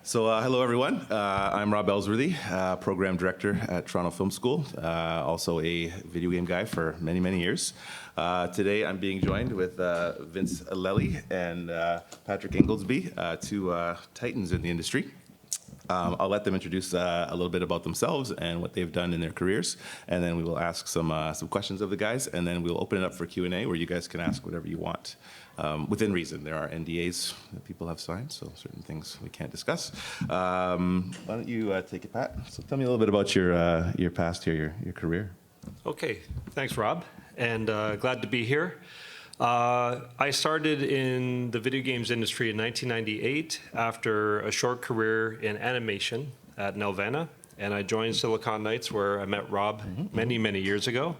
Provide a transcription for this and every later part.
Hello everyone. I'm Rob Elsworthy, Program Director at Toronto Film School, also a video game guy for many, many years. Today I'm being joined with Vince Leli and Patrick Ingoldsby, two titans in the industry. I'll let them introduce a little bit about themselves and what they've done in their careers, and then we will ask some questions of the guys, and then we'll open it up for Q&A where you guys can ask whatever you want. Within reason. There are NDAs that people have signed, so certain things we can't discuss. Why don't you take it, Pat? So tell me a little bit about your past here, your career. Okay, thanks, Rob, and glad to be here. I started in the video games industry in 1998 after a short career in animation at Nelvana, and I joined Silicon Knights where I met Rob many, many years ago.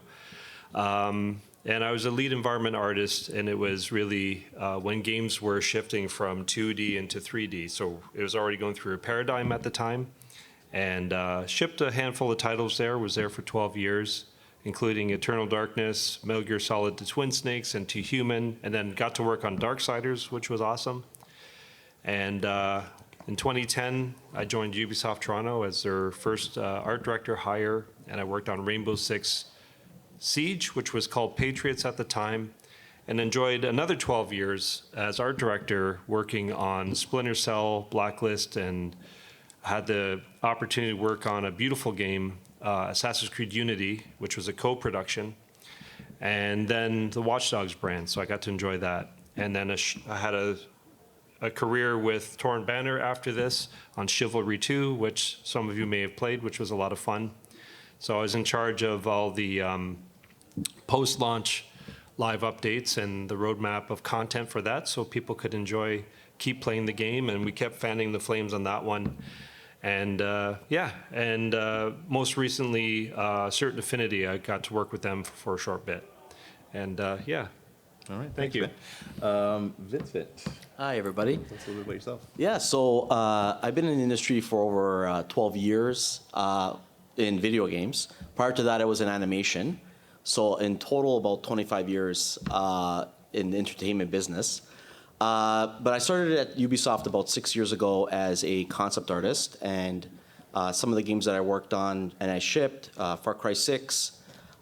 And I was a lead environment artist, and it was really when games were shifting from 2D into 3D. So it was already going through a paradigm at the time, and shipped a handful of titles there, was there for 12 years, including Eternal Darkness, Metal Gear Solid to Twin Snakes, and to Human, and then got to work on Darksiders, which was awesome. And in 2010, I joined Ubisoft Toronto as their first art director hire, and I worked on Rainbow Six Siege, which was called Patriots at the time, and enjoyed another 12 years as art director working on Splinter Cell, Blacklist, and had the opportunity to work on a beautiful game, Assassin's Creed Unity, which was a co-production, and then the Watch Dogs brand, so I got to enjoy that. And then I had a career with Torrent Banner after this on Chivalry 2, which some of you may have played, which was a lot of fun. So I was in charge of all the post-launch live updates and the roadmap of content for that, so people could keep playing the game, and we kept fanning the flames on that one. And most recently, Certain Affinity, I got to work with them for a short bit. And yeah. All right, thank you. Vincent. Hi, everybody. Tell us a little bit about yourself. Yeah, so I've been in the industry for over 12 years in video games. Prior to that, I was in animation. So in total, about 25 years in the entertainment business. But I started at Ubisoft about 6 years ago as a concept artist, and some of the games that I worked on and I shipped, Far Cry 6,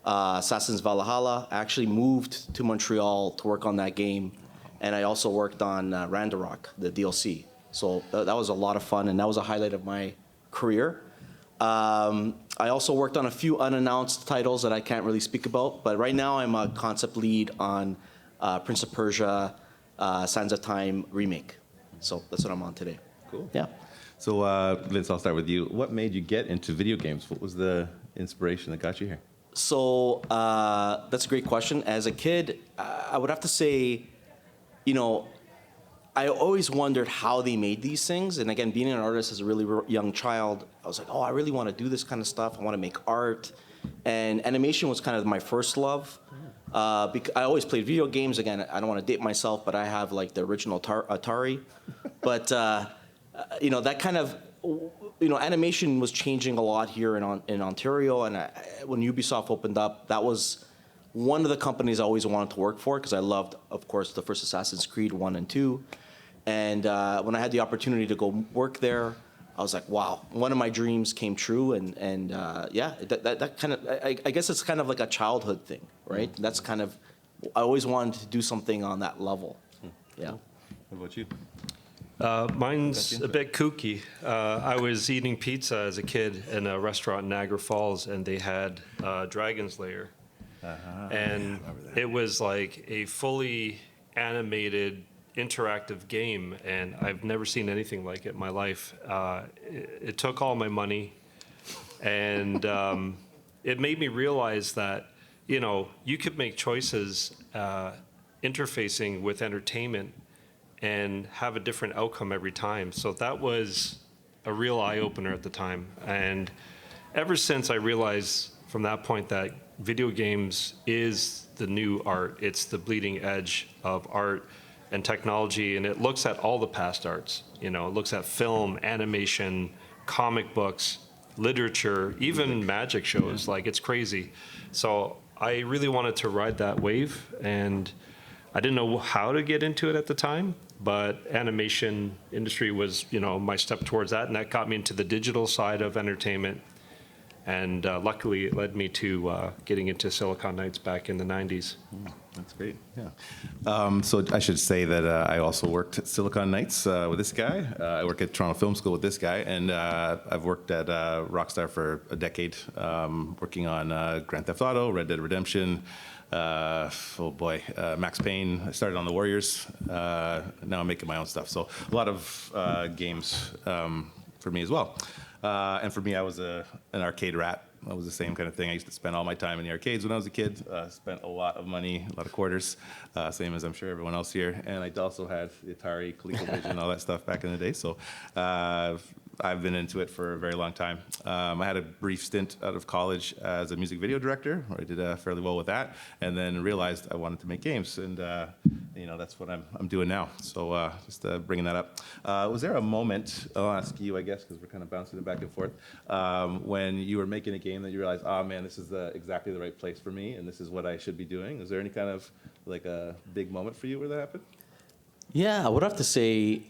Assassin's Valhalla. I actually moved to Montreal to work on that game, and I also worked on Randarok, the DLC. So that was a lot of fun, and that was a highlight of my career. I also worked on a few unannounced titles that I can't really speak about, but right now I'm a concept lead on Prince of Persia, Sands of Time remake. So that's what I'm on today. Cool. Yeah. So Vince, I'll start with you. What made you get into video games? What was the inspiration that got you here? So that's a great question. As a kid, I would have to say, I always wondered how they made these things. And again, being an artist as a really young child, I was like, oh, I really want to do this kind of stuff. I want to make art. And animation was kind of my first love. Because I always played video games. Again, I don't want to date myself, but I have like the original Atari. But, that kind of, animation was changing a lot here in Ontario. And when Ubisoft opened up, that was one of the companies I always wanted to work for, because I loved, of course, the first Assassin's Creed 1 and 2. And when I had the opportunity to go work there, I was like, wow, one of my dreams came true. And that kind of, I guess it's kind of like a childhood thing, right? That's kind of, I always wanted to do something on that level. Yeah. What about you? Mine's a bit kooky. I was eating pizza as a kid in a restaurant in Niagara Falls, and they had Dragon's Lair. And it was like a fully animated interactive game, and I've never seen anything like it in my life. It took all my money, and it made me realize that you could make choices interfacing with entertainment and have a different outcome every time. So that was a real eye-opener at the time, and ever since I realized from that point that video games is the new art. It's the bleeding edge of art and technology, and it looks at all the past arts. It looks at film, animation, comic books, literature, even magic shows. Like, it's crazy. So I really wanted to ride that wave, and I didn't know how to get into it at the time, but animation industry was, my step towards that, and that got me into the digital side of entertainment. And luckily, it led me to getting into Silicon Knights back in the 90s. That's great. Yeah. So I should say that I also worked at Silicon Knights with this guy. I work at Toronto Film School with this guy, and I've worked at Rockstar for a decade, working on Grand Theft Auto, Red Dead Redemption. Max Payne. I started on the Warriors. Now I'm making my own stuff. So a lot of games for me as well. And for me, I was an arcade rat. That was the same kind of thing. I used to spend all my time in the arcades when I was a kid. Spent a lot of money, a lot of quarters, same as I'm sure everyone else here. And I also had the Atari, ColecoVision, all that stuff back in the day. So I've been into it for a very long time. I had a brief stint out of college as a music video director, where I did fairly well with that, and then realized I wanted to make games, and that's what I'm doing now. So just bringing that up. Was there a moment, I'll ask you, I guess, because we're kind of bouncing it back and forth, when you were making a game that you realized, oh man, this is exactly the right place for me, and this is what I should be doing? Is there any kind of like a big moment for you where that happened? Yeah, I would have to say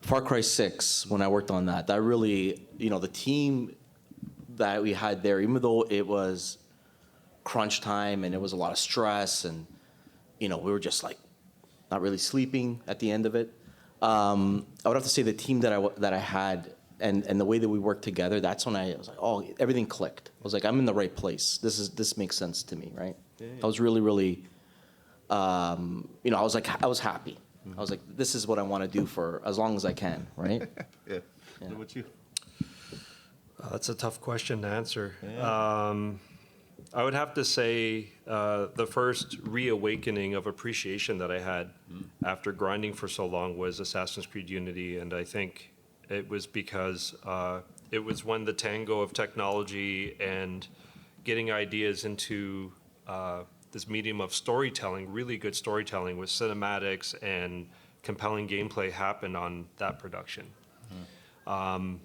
Far Cry 6, when I worked on that really, the team that we had there, even though it was crunch time and it was a lot of stress and, we were just like not really sleeping at the end of it. I would have to say the team that I had and the way that we worked together, that's when I was like, oh, everything clicked. I was like, I'm in the right place. This makes sense to me, right? Yeah. I was really, really, I was happy. I was like, this is what I want to do for as long as I can, right? Yeah. What about you? That's a tough question to answer. Yeah. I would have to say the first reawakening of appreciation that I had after grinding for so long was Assassin's Creed Unity, and I think it was because it was when the tango of technology and getting ideas into this medium of storytelling, really good storytelling with cinematics and compelling gameplay happened on that production. It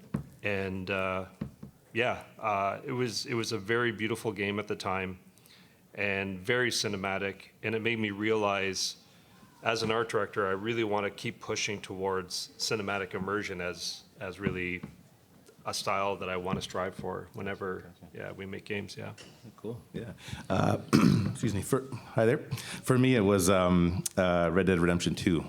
was a very beautiful game at the time and very cinematic, and it made me realize as an art director, I really want to keep pushing towards cinematic immersion as really a style that I want to strive for whenever we make games. Yeah. Cool. Yeah. Excuse me. Hi there. For me, it was Red Dead Redemption 2.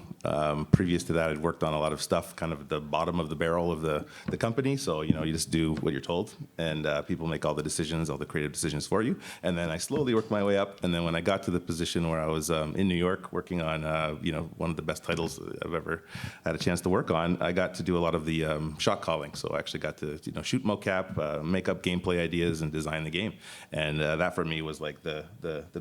Previous to that, I'd worked on a lot of stuff kind of at the bottom of the barrel of the company. So, you just do what you're told, and people make all the decisions, all the creative decisions for you. And then I slowly worked my way up. And then when I got to the position where I was in New York working on, one of the best titles I've ever had a chance to work on, I got to do a lot of the shot calling. So I actually got to, shoot mocap, make up gameplay ideas, and design the game. And that for me was like the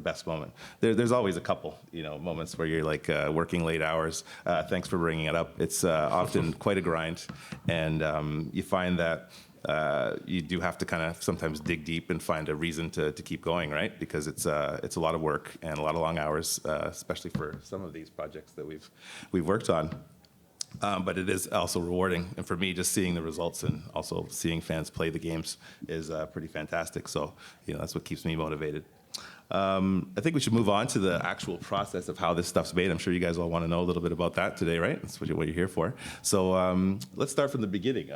best moment. There's always a couple, moments where you're like working late hours. Thanks for bringing it up. It's often quite a grind, and you find that you do have to kind of sometimes dig deep and find a reason to keep going, right? Because it's a lot of work and a lot of long hours, especially for some of these projects that we've worked on. But it is also rewarding, and for me, just seeing the results and also seeing fans play the games is pretty fantastic. So, that's what keeps me motivated. I think we should move on to the actual process of how this stuff's made. I'm sure you guys all want to know a little bit about that today, right? That's what you're here for. So let's start from the beginning.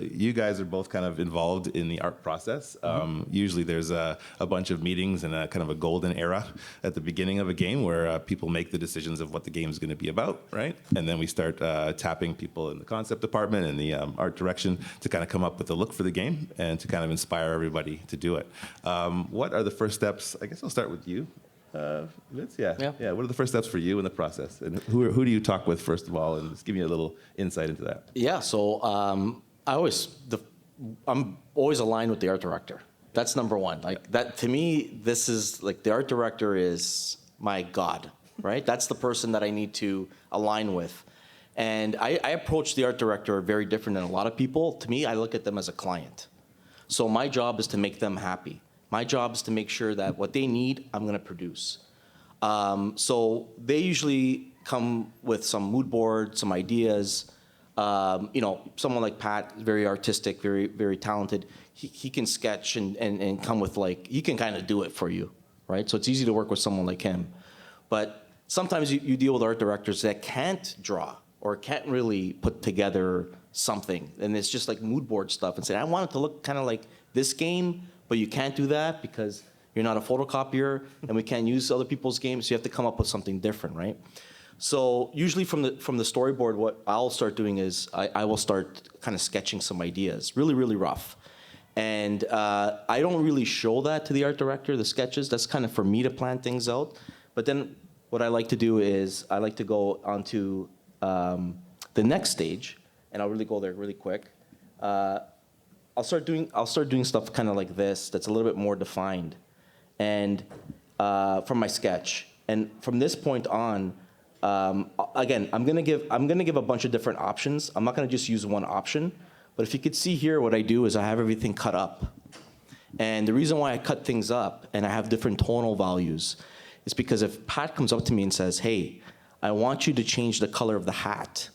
You guys are both kind of involved in the art process. Usually there's a bunch of meetings and a kind of a golden era at the beginning of a game where people make the decisions of what the game is going to be about, right? And then we start tapping people in the concept department and the art direction to kind of come up with a look for the game and to kind of inspire everybody to do it. What are the first steps? I guess I'll start with you, Vince. Yeah. What are the first steps for you in the process, and who do you talk with first of all, and just give me a little insight into that. Yeah. So I'm always aligned with the art director. That's number one. Like that to me, this is like the art director is my god, right? That's the person that I need to align with, and I approach the art director very different than a lot of people. To me, I look at them as a client. So my job is to make them happy. My job is to make sure that what they need, I'm going to produce. So they usually come with some mood board, some ideas. Someone like Pat, very artistic, very, very talented. He can sketch and come with he can kind of do it for you, right? So it's easy to work with someone like him. But sometimes you deal with art directors that can't draw or can't really put together something. And it's just like mood board stuff and say, I want it to look kind of like this game, but you can't do that because you're not a photocopier and we can't use other people's games. So you have to come up with something different, right? So usually from the storyboard, what I'll start doing is I will start kind of sketching some ideas, really, really rough. And I don't really show that to the art director, the sketches. That's kind of for me to plan things out. But then what I like to do is I like to go onto the next stage, and I'll really go there really quick. I'll start doing stuff kind of like this that's a little bit more defined, and from my sketch. And from this point on, again, I'm gonna give a bunch of different options. I'm not gonna just use one option. But if you could see here, what I do is I have everything cut up. And the reason why I cut things up and I have different tonal values is because if Pat comes up to me and says, hey, I want you to change the color of the hat,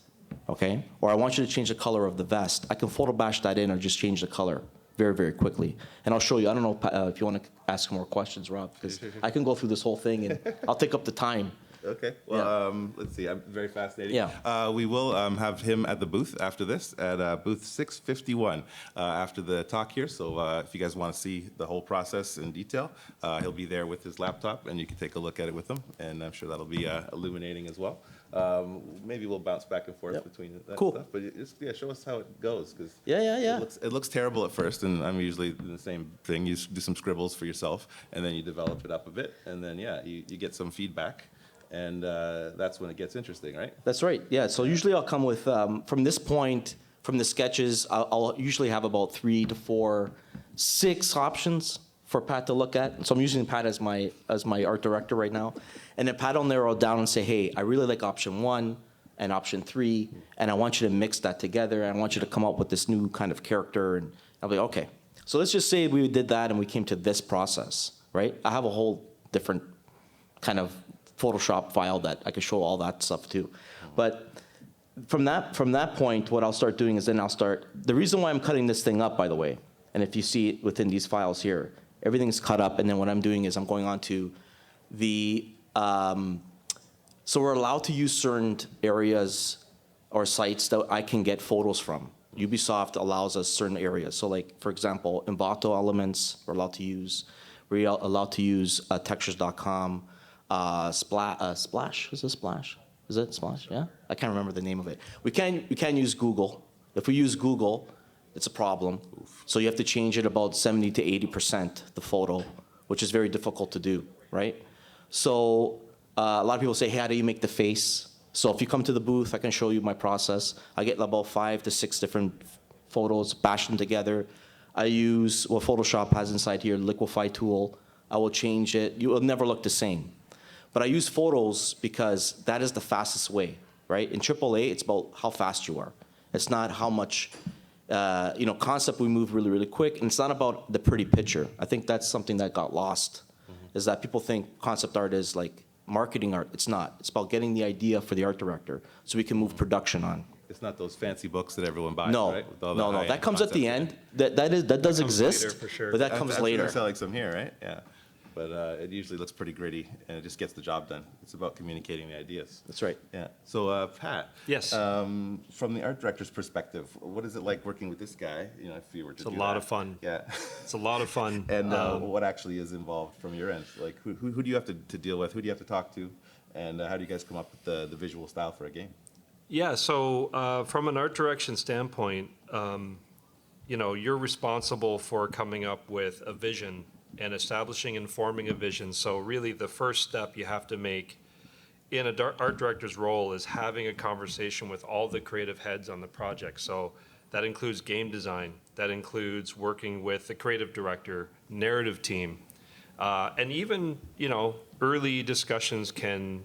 okay? Or I want you to change the color of the vest, I can photo bash that in or just change the color very, very quickly. And I'll show you, I don't know if you want to ask more questions, Rob, because I can go through this whole thing and I'll take up the time. Okay. Well, let's see. I'm very fascinating. Yeah. We will have him at the booth after this, at booth 651, after the talk here. So if you guys want to see the whole process in detail, he'll be there with his laptop, and you can take a look at it with him. And I'm sure that'll be illuminating as well. Maybe we'll bounce back and forth between that Cool. stuff. But just, show us how it goes, because Yeah. it looks terrible at first, and I'm usually doing the same thing. You do some scribbles for yourself, and then you develop it up a bit, and then you get some feedback. And that's when it gets interesting, right? That's right. Yeah. So usually I'll come with from this point, from the sketches, I'll usually have about 3 to 4, 6 options for Pat to look at. So I'm using Pat as my art director right now, and then Pat will narrow it down and say, hey, I really like option 1 and option 3, and I want you to mix that together. And I want you to come up with this new kind of character. And I'll be okay. So let's just say we did that and we came to this process, right? I have a whole different kind of Photoshop file that I could show all that stuff too. But from that point, what I'll start doing is then the reason why I'm cutting this thing up, by the way, and if you see it within these files here, everything's cut up, and then what I'm doing is I'm going on to the, so we're allowed to use certain areas or sites that I can get photos from. Ubisoft allows us certain areas. So like, for example, Envato elements we're allowed to use. We're allowed to use textures.com. Splash, is it Splash? Is it Splash? Yeah, I can't remember the name of it. We can use Google. If we use Google, it's a problem. So you have to change it about 70 to 80% the photo, which is very difficult to do, right? So a lot of people say, hey, how do you make the face? So if you come to the booth, I can show you my process. I get about 5 to 6 different photos, bash them together. I use what Photoshop has inside here, Liquify tool. I will change it. You will never look the same. But I use photos because that is the fastest way, right? In AAA, it's about how fast you are. It's not how much, concept we move really, really quick. And it's not about the pretty picture. I think that's something that got lost, is that people think concept art is like marketing art. It's not. It's about getting the idea for the art director so we can move production on. It's not those fancy books that everyone buys, No, right? With all the no. high-end That comes at the concepts. end. That does comes exist, later, for sure. but that comes later. We're selling some here, right? Yeah. But it usually looks pretty gritty, and it just gets the job done. It's about communicating the ideas. That's right. Yeah. So, Pat. Yes. From the art director's perspective, what is it like working with this guy? If you were to It's do a lot that? of fun. Yeah. It's a lot of fun. And what actually is involved from your end? Like, who do you have to deal with? Who do you have to talk to? And how do you guys come up with the visual style for a game? Yeah, so from an art direction standpoint, you're responsible for coming up with a vision and establishing and forming a vision. So really the first step you have to make in an art director's role is having a conversation with all the creative heads on the project. So that includes game design, that includes working with the creative director, narrative team, and even, early discussions can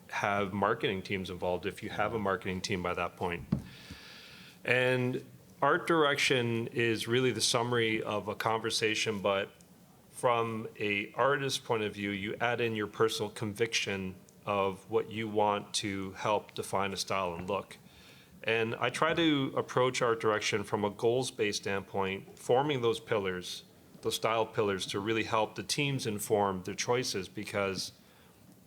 have marketing teams involved if you have a marketing team by that point. And art direction is really the summary of a conversation, but from a artist's point of view, you add in your personal conviction of what you want to help define a style and look. And I try to approach art direction from a goals-based standpoint, forming those pillars, those style pillars, to really help the teams inform their choices, because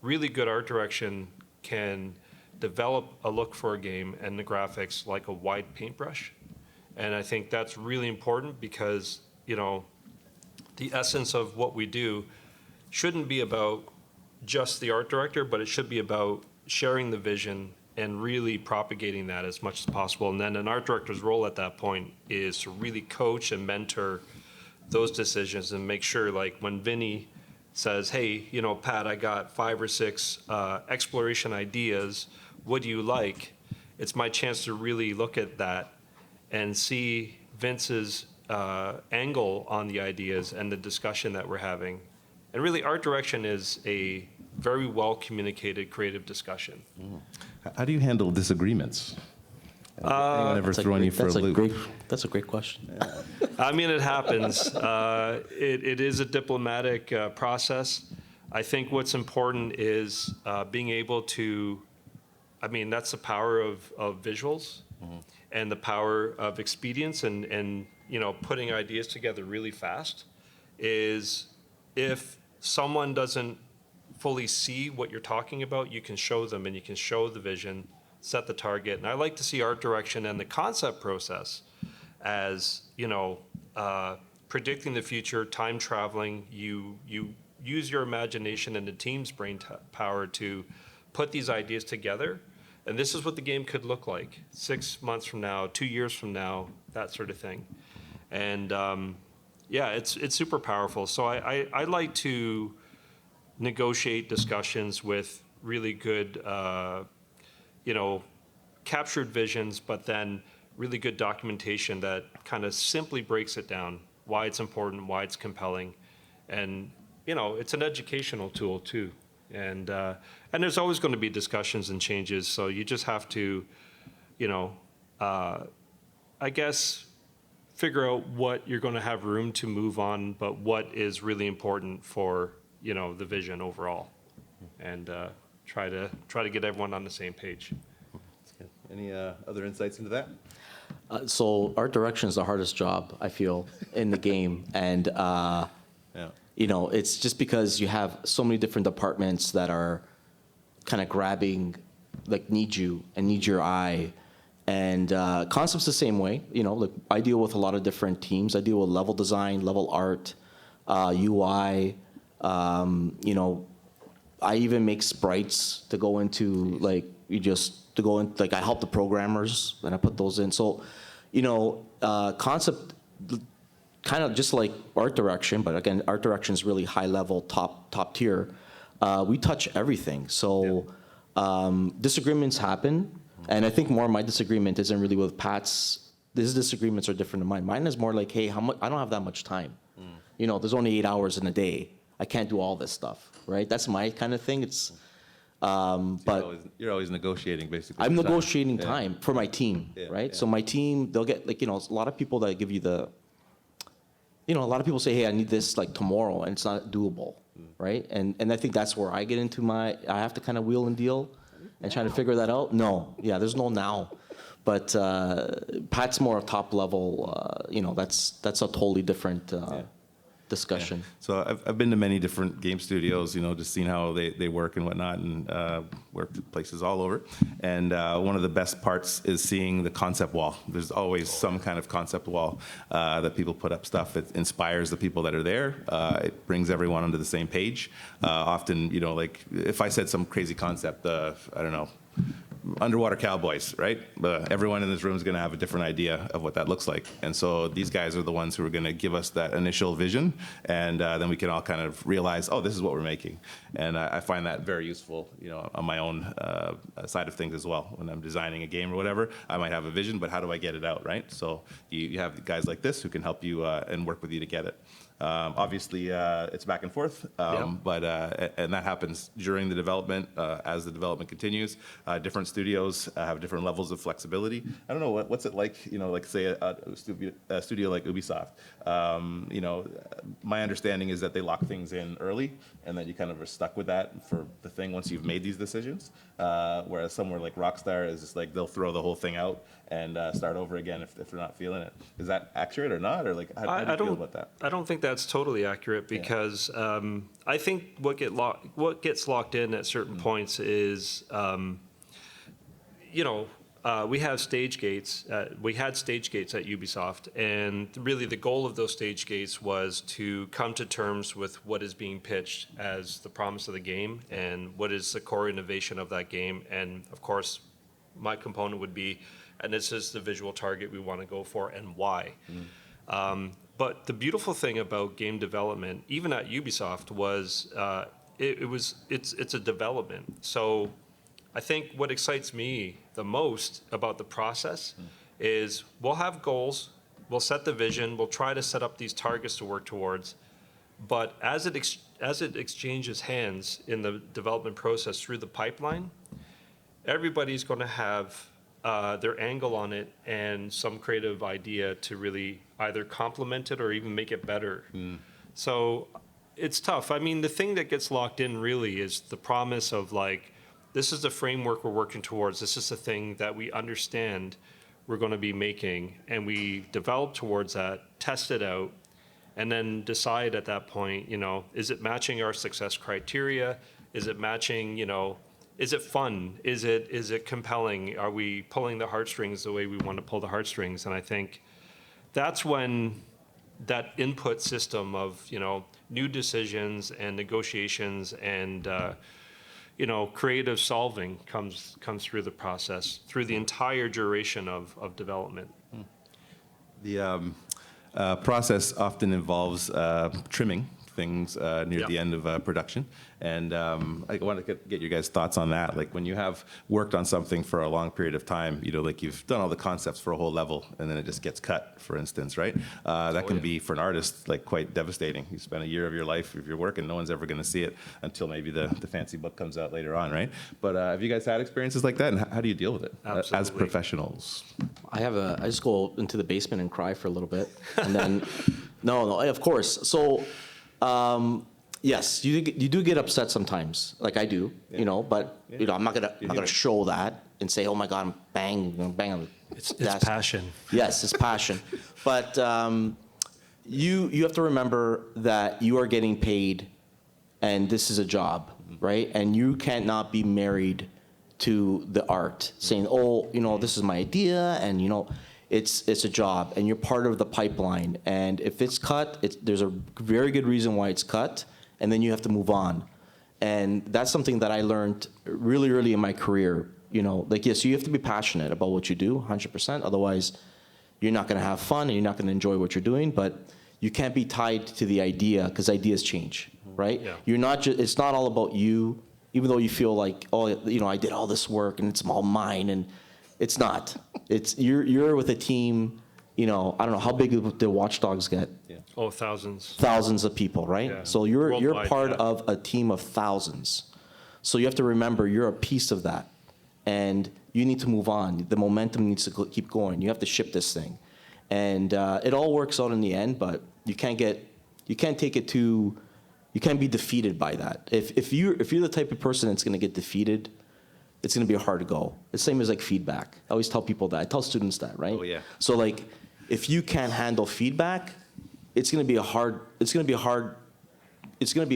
really good art direction can develop a look for a game and the graphics like a wide paintbrush. And I think that's really important because, the essence of what we do shouldn't be about just the art director, but it should be about sharing the vision and really propagating that as much as possible. And then an art director's role at that point is to really coach and mentor those decisions and make sure, like when Vinny says, hey, Pat, I got 5 or 6 exploration ideas. What do you like? It's my chance to really look at that and see Vince's angle on the ideas and the discussion that we're having. And really, art direction is a very well communicated creative discussion. How do you handle disagreements? Anyone ever throwing you for a loop? That's a great question. I mean, it happens. It is a diplomatic process. I think what's important is being able to, that's the power of visuals and the power of expedience and putting ideas together really fast is if someone doesn't fully see what you're talking about, you can show them and you can show the vision, set the target. And I like to see art direction and the concept process as, predicting the future, time traveling. You use your imagination and the team's brain power to put these ideas together. And this is what the game could look like 6 months from now, 2 years from now, that sort of thing. And it's super powerful. So I like to negotiate discussions with really good, captured visions, but then really good documentation that kind of simply breaks it down, why it's important, why it's compelling. And, it's an educational tool too. And there's always going to be discussions and changes. So you just have to, I guess, figure out what you're going to have room to move on, but what is really important for, the vision overall, and try to get everyone on the same page. Any other insights into that? So art direction is the hardest job, I feel, in the game. And, it's just because you have so many different departments that are kind of grabbing, need you and need your eye. And concept's the same way. I deal with a lot of different teams. I deal with level design, level art, UI. I even make sprites to go into, I help the programmers and I put those in. So, concept kind of just like art direction, but again, art direction is really high level, top tier. We touch everything. So disagreements happen. And I think more of my disagreement isn't really with Pat's. His disagreements are different than mine. Mine is more like, hey, I don't have that much time. There's only 8 hours in a day. I can't do all this stuff, right? That's my kind of thing. It's, but you're always negotiating, basically. I'm negotiating time for my team, right? Yeah. So my team, they'll get a lot of people that give you a lot of people say, hey, I need this tomorrow, and it's not doable, right? And I think that's where I get into I have to kind of wheel and deal and try to figure that out. No, there's no now. But Pat's more top level, that's a totally different discussion. Yeah. So I've been to many different game studios, just seeing how they work and whatnot, and worked at places all over. And one of the best parts is seeing the concept wall. There's always some kind of concept wall that people put up stuff. It inspires the people that are there. It brings everyone onto the same page. Often, if I said some crazy concept, I don't know, underwater cowboys, right? Everyone in this room is going to have a different idea of what that looks like. And so these guys are the ones who are going to give us that initial vision, and then we can all kind of realize, oh, this is what we're making. And I find that very useful, on my own side of things as well. When I'm designing a game or whatever, I might have a vision, but how do I get it out, right? So you have guys like this who can help you and work with you to get it. Obviously, it's back and forth, but and that happens during the development as the development continues. Different studios have different levels of flexibility. I don't know what's it like, like say a studio like Ubisoft. My understanding is that they lock things in early, and that you kind of are stuck with that for the thing once you've made these decisions. Whereas somewhere like Rockstar is just they'll throw the whole thing out and start over again if they're not feeling it. Is that accurate or not, or how do you feel about that? I don't think that's totally accurate because I think what gets locked in at certain points is, we have stage gates. We had stage gates at Ubisoft, and really the goal of those stage gates was to come to terms with what is being pitched as the promise of the game and what is the core innovation of that game. And of course, my component would be, and this is the visual target we want to go for and why. But the beautiful thing about game development, even at Ubisoft, was it's a development. So I think what excites me the most about the process is we'll have goals, we'll set the vision, we'll try to set up these targets to work towards, but as it exchanges hands in the development process through the pipeline, everybody's going to have their angle on it and some creative idea to really either complement it or even make it better. So it's tough. I mean, the thing that gets locked in really is the promise of like, this is the framework we're working towards. This is the thing that we understand we're going to be making, and we develop towards that, test it out, and then decide at that point, is it matching our success criteria? Is it matching, is it fun? Is it compelling? Are we pulling the heartstrings the way we want to pull the heartstrings? And I think that's when that input system of, new decisions and negotiations and, creative solving comes through the process, through the entire duration of development. The process often involves trimming things near the end of production. And I want to get your guys' thoughts on that. Like when you have worked on something for a long period of time, like you've done all the concepts for a whole level and then it just gets cut, for instance, right? That can be, for an artist, like quite devastating. You spend a year of your life of your work and no one's ever going to see it until maybe the fancy book comes out later on, right? But have you guys had experiences like that, and how do you deal with it as professionals? I just go into the basement and cry for a little bit, and then no, of course. So yes, you do get upset sometimes, like I do, but I'm not gonna show that and say, oh my God, I'm bang. It's passion. Yes, it's passion. But you have to remember that you are getting paid, and this is a job, right? And you cannot be married to the art, saying, oh, this is my idea, and it's a job, and you're part of the pipeline. And if it's cut, there's a very good reason why it's cut, and then you have to move on. And that's something that I learned really early in my career. Yes, you have to be passionate about what you do, 100%. Otherwise, you're not going to have fun, and you're not going to enjoy what you're doing. But you can't be tied to the idea, because ideas change, right? Yeah. You're not it's not all about you, even though you feel like, oh, I did all this work, and it's all mine, and it's not. It's you're with a team. I don't know how big the Watchdogs get. Yeah. Oh, thousands. Thousands of people, right? Yeah. So you're part of a team of thousands. So you have to remember you're a piece of that, and you need to move on. The momentum needs to keep going. You have to ship this thing, and it all works out in the end. But you can't be defeated by that. If you're the type of person that's going to get defeated, it's going to be hard to go. It's the same as like feedback. I always tell people that. I tell students that, right? Oh, yeah. So like, if you can't handle feedback, it's going to be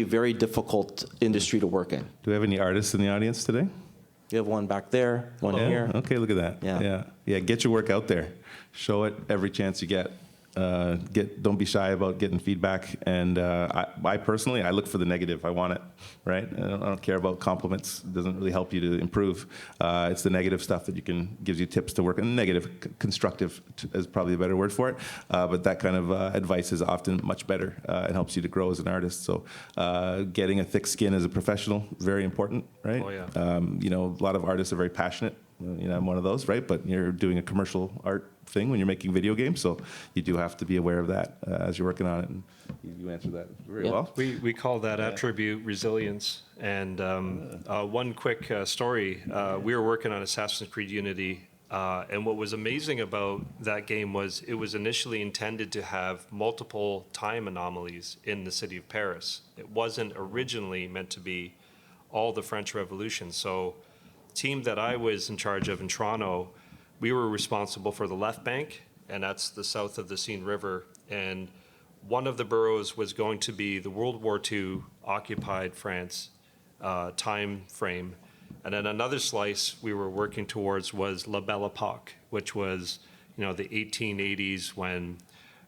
a very difficult industry to work in. Do we have any artists in the audience today? You have one back there, one here. Okay, look at that. Yeah. Get your work out there. Show it every chance you get. Don't be shy about getting feedback. And I personally, I look for the negative. I want it, right? I don't care about compliments. It doesn't really help you to improve. It's the negative stuff that gives you tips to work on. Negative, constructive is probably a better word for it. But that kind of advice is often much better. It helps you to grow as an artist. So getting a thick skin as a professional, very important, right? Oh, yeah. A lot of artists are very passionate. I'm one of those, right? But you're doing a commercial art thing when you're making video games, so you do have to be aware of that as you're working on it. And you answered that very well. We call that attribute resilience. And one quick story: we were working on Assassin's Creed Unity, and what was amazing about that game was it was initially intended to have multiple time anomalies in the city of Paris. It wasn't originally meant to be all the French Revolution. So team that I was in charge of in Toronto, we were responsible for the left bank, and that's the south of the Seine River. And one of the boroughs was going to be the World War II occupied France time frame. And then another slice we were working towards was La Belle Époque, which was, the 1880s when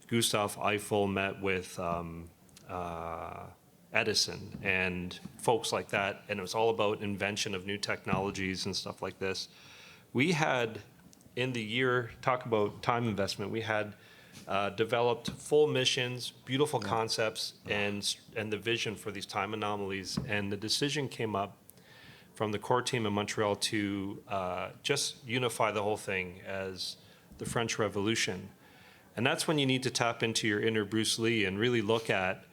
Gustave Eiffel met with Edison and folks like that. And it was all about invention of new technologies and stuff like this. We had, in the year, talk about time investment, we had developed full missions, beautiful concepts, and the vision for these time anomalies. And the decision came up from the core team in Montreal to just unify the whole thing as the French Revolution. And that's when you need to tap into your inner Bruce Lee and really look at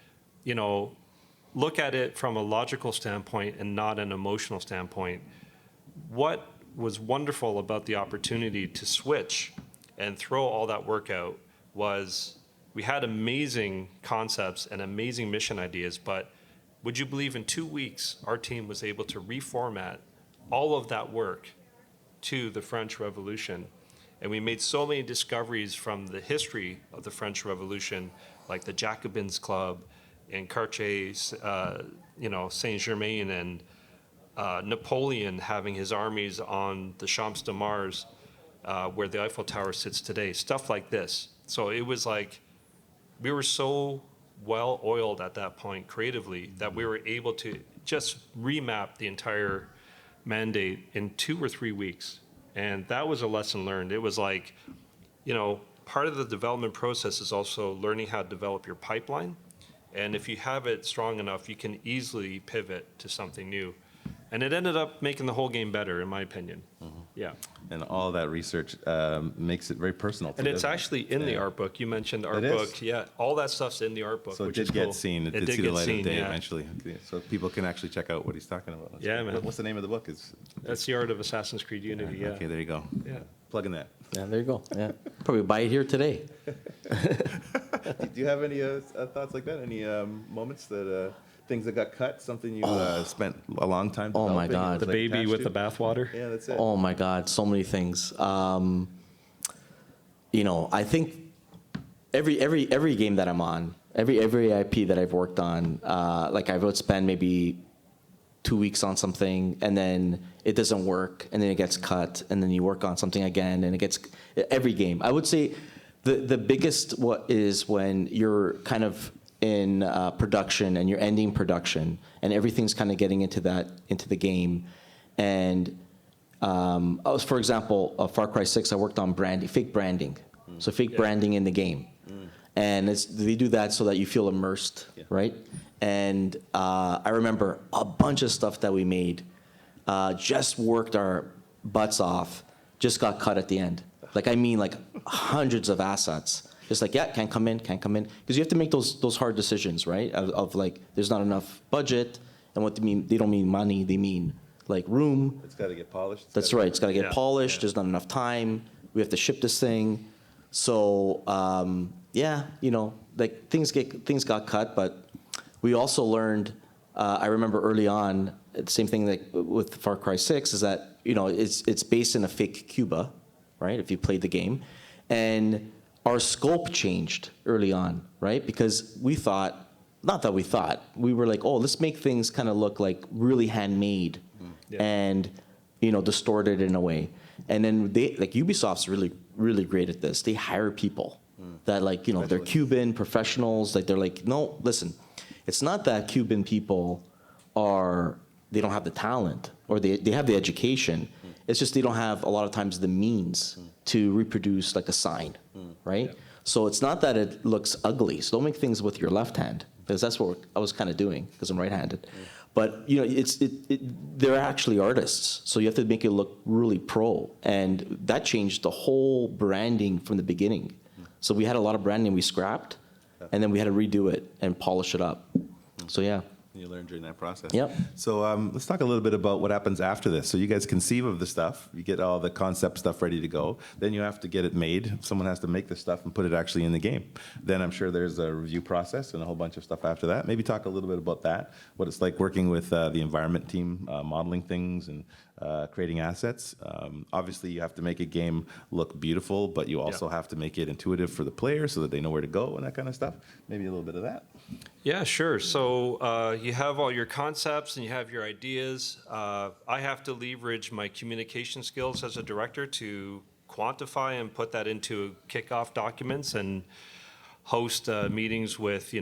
it from a logical standpoint and not an emotional standpoint. What was wonderful about the opportunity to switch and throw all that work out was we had amazing concepts and amazing mission ideas, but would you believe in 2 weeks, our team was able to reformat all of that work to the French Revolution. And we made so many discoveries from the history of the French Revolution, like the Jacobins Club in Quartier, Saint-Germain, and Napoleon having his armies on the Champs de Mars, where the Eiffel Tower sits today, stuff like this. So it was like, we were so well-oiled at that point creatively that we were able to just remap the entire mandate in 2 or 3 weeks. And that was a lesson learned. It was like, part of the development process is also learning how to develop your pipeline. And if you have it strong enough, you can easily pivot to something new. And it ended up making the whole game better, in my opinion. Mm-hmm. Yeah. And all that research makes it very personal. And it's actually in the art book. You mentioned the art book. Yeah, all that stuff's in the art book, so which it is did get cool. seen. It did see the light of day eventually. So people can actually check out what he's talking about. That's cool. Man. What's the name of the book? That's The Art of Assassin's Creed Unity, yeah. Okay, there you go. Yeah. Plug in that. Yeah, there you go. Yeah, probably buy it here today. Do you have any thoughts like that? Any moments that things that got cut? Something you spent a long time developing? Oh my God. The baby with the bathwater? Yeah, that's it. Oh my God, so many things. I think every game that I'm on, every IP that I've worked on, like I would spend maybe 2 weeks on something, and then it doesn't work, and then it gets cut, and then you work on something again, and it gets every game. I would say the biggest what is when you're kind of in production and you're ending production, and everything's kind of getting into the game, and for example, Far Cry 6, I worked on fake branding, so fake branding in the game, and they do that so that you feel immersed, right? And I remember a bunch of stuff that we made, just worked our butts off, just got cut at the end. Like hundreds of assets. Just like, can't come in. Because you have to make those hard decisions, right? Of like, there's not enough budget, and what they mean, they don't mean money, they mean like room. It's got to get polished. That's right, it's got to get polished, there's not enough time, we have to ship this thing. So, like things got cut, but we also learned, I remember early on, the same thing like with Far Cry 6 is that, it's based in a fake Cuba, right? If you played the game. And our scope changed early on, right? Because we thought, we were like, let's make things kind of look like really handmade and, distorted in a way. And then Ubisoft's really, really great at this. They hire people that they're Cuban professionals. Like they're like, no, listen, it's not that Cuban people they don't have the talent or they have the education. It's just they don't have a lot of times the means to reproduce like a sign, right? Yeah. So it's not that it looks ugly. So don't make things with your left hand, because that's what I was kind of doing because I'm right-handed. But they're actually artists, so you have to make it look really pro, and that changed the whole branding from the beginning. So we had a lot of branding we scrapped, and then we had to redo it and polish it up. So yeah. You learn during that process. Yep. So let's talk a little bit about what happens after this. So you guys conceive of the stuff, you get all the concept stuff ready to go. Then you have to get it made. Someone has to make the stuff and put it actually in the game. Then I'm sure there's a review process and a whole bunch of stuff after that. Maybe talk a little bit about that, what it's like working with the environment team, modeling things and creating assets. Obviously, you have to make a game look beautiful, but you also have to make it intuitive for the player so that they know where to go and that kind of stuff. Maybe a little bit of that. Yeah, sure. So you have all your concepts and you have your ideas. I have to leverage my communication skills as a director to quantify and put that into kickoff documents and host meetings with,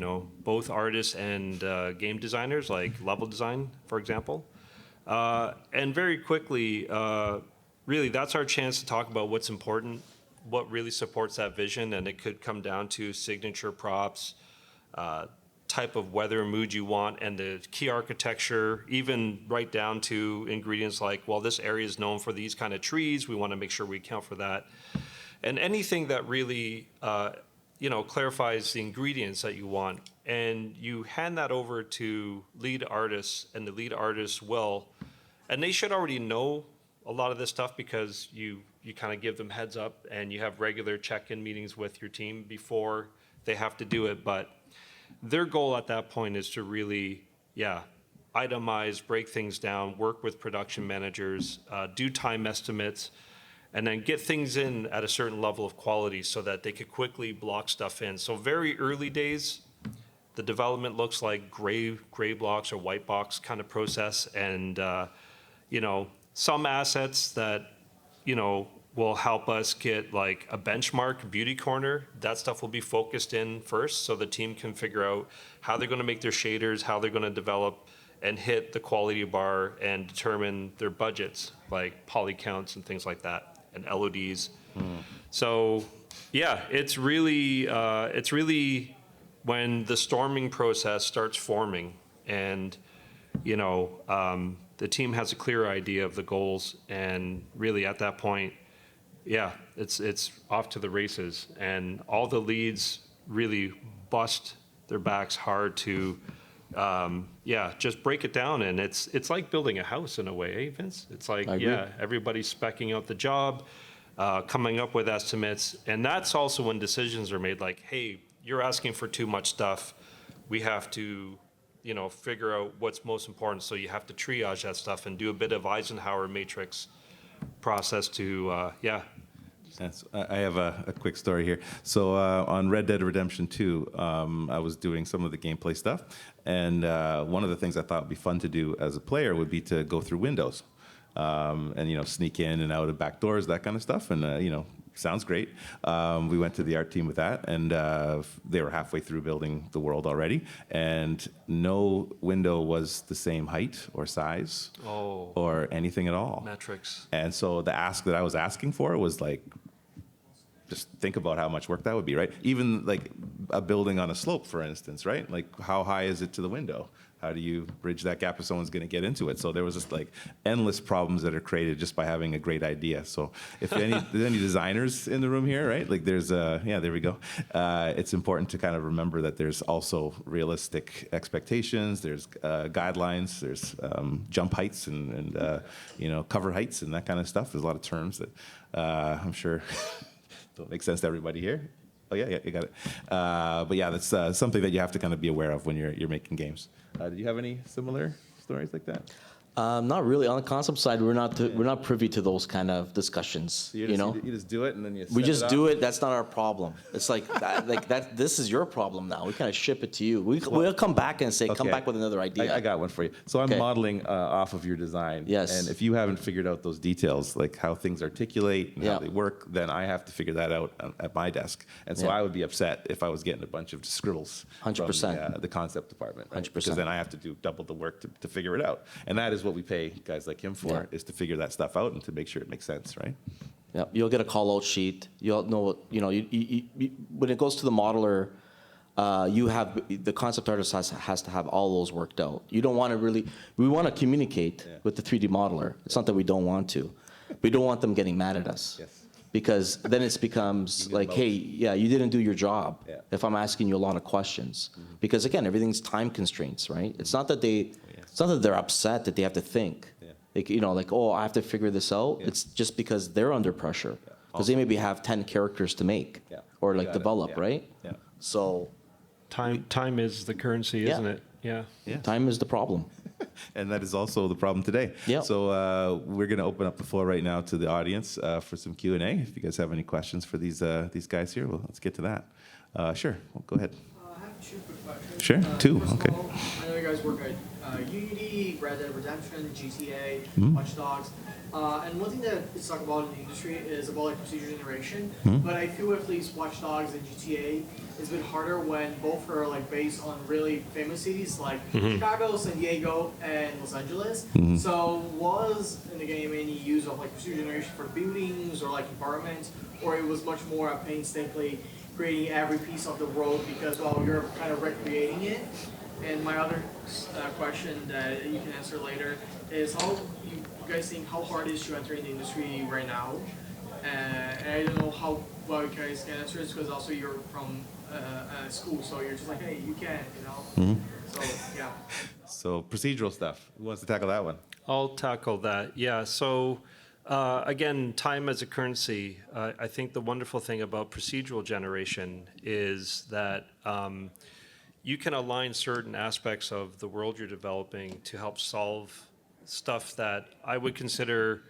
both artists and game designers, like level design, for example. And very quickly, really, that's our chance to talk about what's important, what really supports that vision, and it could come down to signature props, type of weather and mood you want, and the key architecture, even right down to ingredients like, well, this area is known for these kind of trees. We want to make sure we account for that. And anything that really, clarifies the ingredients that you want. And you hand that over to lead artists, and the lead artists will, and they should already know a lot of this stuff because you kind of give them heads up and you have regular check-in meetings with your team before they have to do it. But their goal at that point is to really, itemize, break things down, work with production managers, do time estimates, and then get things in at a certain level of quality so that they could quickly block stuff in. So very early days, the development looks like gray blocks or white box kind of process, and some assets that will help us get like a benchmark beauty corner. That stuff will be focused in first, so the team can figure out how they're going to make their shaders, how they're going to develop and hit the quality bar and determine their budgets, like poly counts and things like that, and LODs. So it's really when the storming process starts forming, and the team has a clear idea of the goals, and really at that point, it's off to the races, and all the leads really bust their backs hard to just break it down. And it's like building a house in a way, eh, Vince? It's like, everybody's speccing out the job, coming up with estimates, and that's also when decisions are made like, hey, you're asking for too much stuff. We have to figure out what's most important. So you have to triage that stuff and do a bit of Eisenhower matrix process to, Yes, I have a quick story here. So on Red Dead Redemption 2, I was doing some of the gameplay stuff, and one of the things I thought would be fun to do as a player would be to go through windows, and sneak in and out of back doors, that kind of stuff, and sounds great. We went to the art team with that, and they were halfway through building the world already, and no window was the same height or size or anything at all. Metrics. And so the ask that I was asking for was like, just think about how much work that would be, right? Even like a building on a slope, for instance, right? Like how high is it to the window? How do you bridge that gap if someone's going to get into it? So there was just like endless problems that are created just by having a great idea. So if there's any designers in the room here, right? Like there's there we go. It's important to kind of remember that there's also realistic expectations. There's guidelines. There's jump heights and cover heights and that kind of stuff. There's a lot of terms that I'm sure don't make sense to everybody here. Oh yeah, you got it. But that's something that you have to kind of be aware of when you're making games. Did you have any similar stories like that? Not really. On the concept side, we're not privy to those kind of discussions. You just do it and then we just do it. That's not our problem. It's like that. This is your problem now. We kind of ship it to you. We'll come back and say, come back with another idea. I got one for you. So I'm modeling off of your design. Yes. And if you haven't figured out those details, like how things articulate and how they work, then I have to figure that out at my desk. And so I would be upset if I was getting a bunch of scribbles 100%. from the concept department. Right? 100%. Because then I have to do double the work to figure it out. And that is what we pay guys like him for, is to figure that stuff out and to make sure it makes sense, right? Yeah, you'll get a call-out sheet. You'll know what, you, when it goes to the modeler, you have, the concept artist has to have all those worked out. You don't want to really, we want to communicate with the 3D modeler. It's not that we don't want to. We don't want them getting mad at us. Yes. because then it becomes like, hey, yeah, you didn't do your job. Yeah. If I'm asking you a lot of questions, because again, everything's time constraints, right? It's not that it's not that they're upset that they have to think, like, like, oh, I have to figure this out. It's just because they're under pressure, because they maybe have 10 characters to make or like develop, right? Yeah. So Time is the currency, isn't it? Yeah. time is the problem. And that is also the problem today. Yeah. So we're going to open up the floor right now to the audience for some Q&A. If you guys have any questions for these guys here, well, let's get to that. Sure, well, go ahead. I have two quick questions. Sure, two, First of okay. all, I know you guys work at Unity, Red Dead Redemption, GTA, Mm-hmm. Watch Dogs. And one thing that is talked about in the industry is about like procedure generation. Mm-hmm. But I feel at least Watch Dogs and GTA is a bit harder when both are like based on really famous cities like Chicago, San Diego, and Los Angeles. Mm-hmm. So was in the game any use of like procedure generation for buildings or like environments, or it was much more painstakingly creating every piece of the road because, well, you're kind of recreating it? And my other question that you can answer later is how you guys think how hard it is to enter in the industry right now? And I don't know how well you guys can answer this because also you're from school, so you're just like, hey, you can, So, yeah. So procedural stuff. Who wants to tackle that one? I'll tackle that. Yeah. So, again, time as a currency. I think the wonderful thing about procedural generation is that you can align certain aspects of the world you're developing to help solve stuff that I would consider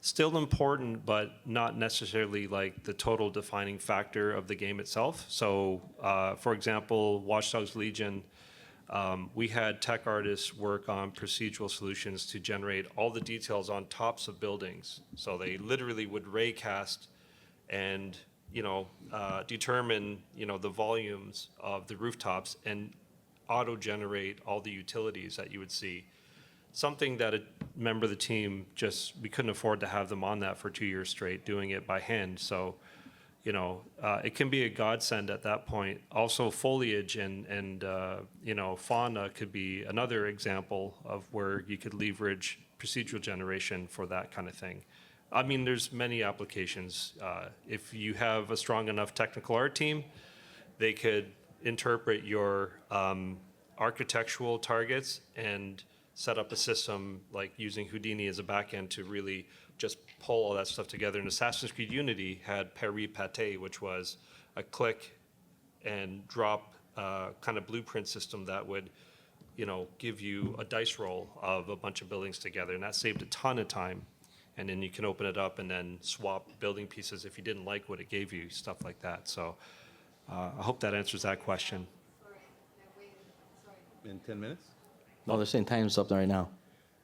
still important, but not necessarily like the total defining factor of the game itself. So, for example, Watch Dogs Legion. We had tech artists work on procedural solutions to generate all the details on tops of buildings. So they literally would raycast and, determine, the volumes of the rooftops and auto-generate all the utilities that you would see. Something that a member of the team we couldn't afford to have them on that for 2 years straight, doing it by hand. So, it can be a godsend at that point. Also, foliage and fauna could be another example of where you could leverage procedural generation for that kind of thing. I mean, there's many applications. If you have a strong enough technical art team, they could interpret your architectural targets and set up a system like using Houdini as a backend to really just pull all that stuff together. And Assassin's Creed Unity had peri-pate, which was a click and drop kind of blueprint system that would, give you a dice roll of a bunch of buildings together. And that saved a ton of time. And then you can open it up and then swap building pieces if you didn't like what it gave you, stuff like that. So I hope that answers that question. In 10 minutes? No, they're saying time's up right now.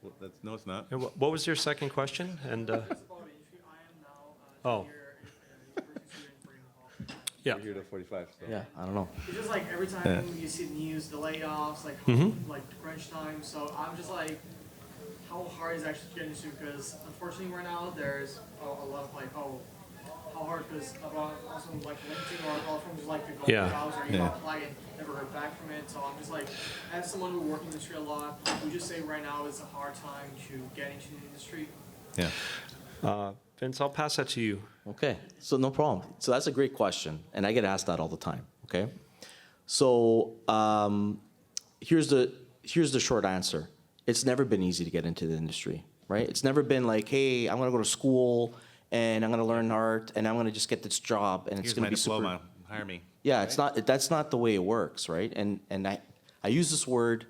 Well, no, it's not. And what was your second question? And It's about industry. I am now Oh. university student for Ingoldsby. yeah, We're here till 45. So. Yeah, I don't know. It's just like every time you see the news, the layoffs, like like crunch time. So I'm just like, how hard is actually getting into? Because unfortunately, right now there's a lot of like, how hard? Because about also like LinkedIn or all from just like the go Yeah. jobs or you apply and never heard back from it. So I'm just like, as someone who works in the industry a lot, would you say right now is a hard time to get into the industry? Yeah. Vince, I'll pass that to you. Okay, so no problem. So that's a great question, and I get asked that all the time. Okay, so here's the short answer. It's never been easy to get into the industry, right? It's never been like, hey, I'm gonna go to school and I'm gonna learn art and I'm gonna just get this job and it's Here's gonna my be diploma. super. Hire me. Yeah, it's not. That's not the way it works, right? And I use this word,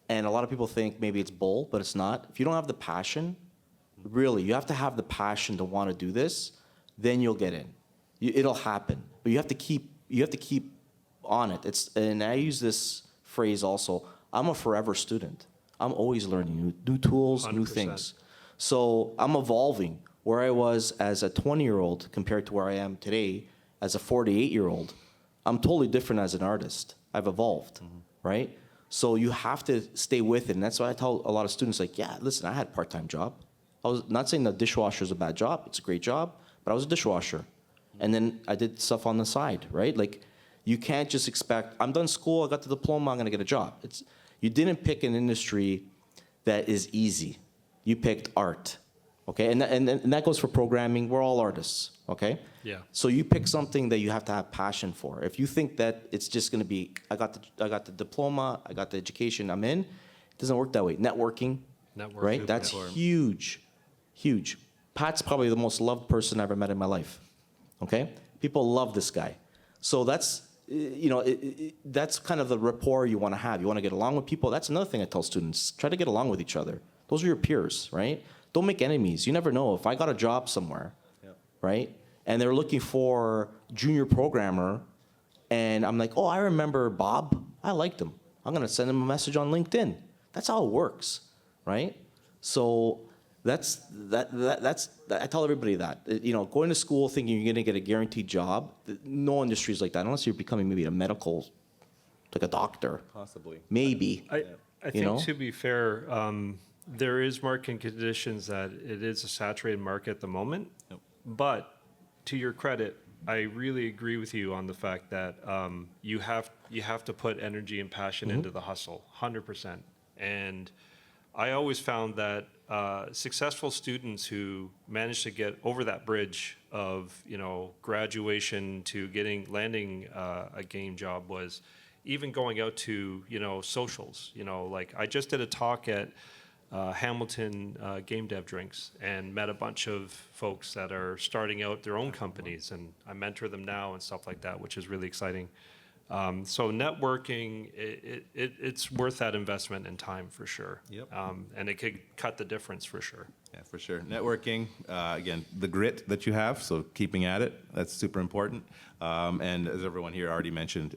and a lot of people think maybe it's bull, but it's not. If you don't have the passion, really, you have to have the passion to want to do this, then you'll get in. It'll happen, but you have to keep on it. And I use this phrase also. I'm a forever student. I'm always learning new tools, new 100%. things. So I'm evolving. Where I was as a 20-year-old compared to where I am today as a 48-year-old, I'm totally different as an artist. I've evolved, right? So you have to stay with it. And that's why I tell a lot of students, like, yeah, listen, I had a part-time job. I was not saying that dishwasher is a bad job. It's a great job, but I was a dishwasher. And then I did stuff on the side, right? Like, you can't just expect, I'm done school, I got the diploma, I'm gonna get a job. You didn't pick an industry that is easy. You picked art, Okay, and that goes for programming. We're all artists. Okay. Yeah. So you pick something that you have to have passion for. If you think that it's just going to be, I got the diploma, I got the education, I'm in. It doesn't work that way. Networking. Right. That's huge, huge. Pat's probably the most loved person I ever met in my life. Okay. People love this guy. So that's, that's kind of the rapport you want to have. You want to get along with people. That's another thing I tell students. Try to get along with each other. Those are your peers, right? Don't make enemies. You never know. If I got a job somewhere, right, and they're looking for junior programmer, and I'm like, oh, I remember Bob. I liked him. I'm going to send him a message on LinkedIn. That's how it works, right? So that's I tell everybody that. Going to school thinking you're going to get a guaranteed job, no industry is like that, unless you're becoming maybe a medical, like a doctor. Possibly. Maybe. I think to be fair, there is market conditions that it is a saturated market at the moment. Yep. But to your credit, I really agree with you on the fact that you have to put energy and passion into the hustle, 100%. And I always found that successful students who manage to get over that bridge of graduation to landing a game job was even going out to socials. Like I just did a talk at Hamilton Game Dev Drinks and met a bunch of folks that are starting out their own companies, and I mentor them now and stuff like that, which is really exciting. So networking, it's worth that investment in time for sure. Yep. And it could cut the difference for sure. Yeah, for sure. Networking, again, the grit that you have, so keeping at it, that's super important. And as everyone here already mentioned,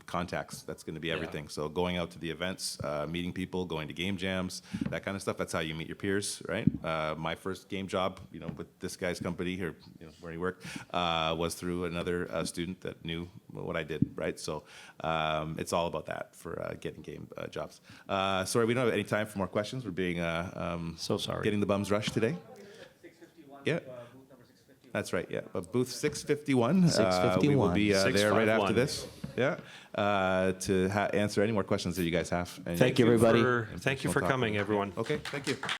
contacts, that's going to be everything. So going out to the events, meeting people, going to game jams, that kind of stuff, that's how you meet your peers, right? My first game job, with this guy's company, or where he worked, was through another student that knew what I did, right? So it's all about that for getting game jobs. Sorry, we don't have any time for more questions. We're being So sorry. getting the bums rushed today. 651. Yeah. Booth number 651. That's right, yeah. Booth 651. We will 651. be there right 651. after this. Yeah. To answer any more questions that you guys have. And Thank you, everybody. Thank you for coming, everyone. Okay, thank you.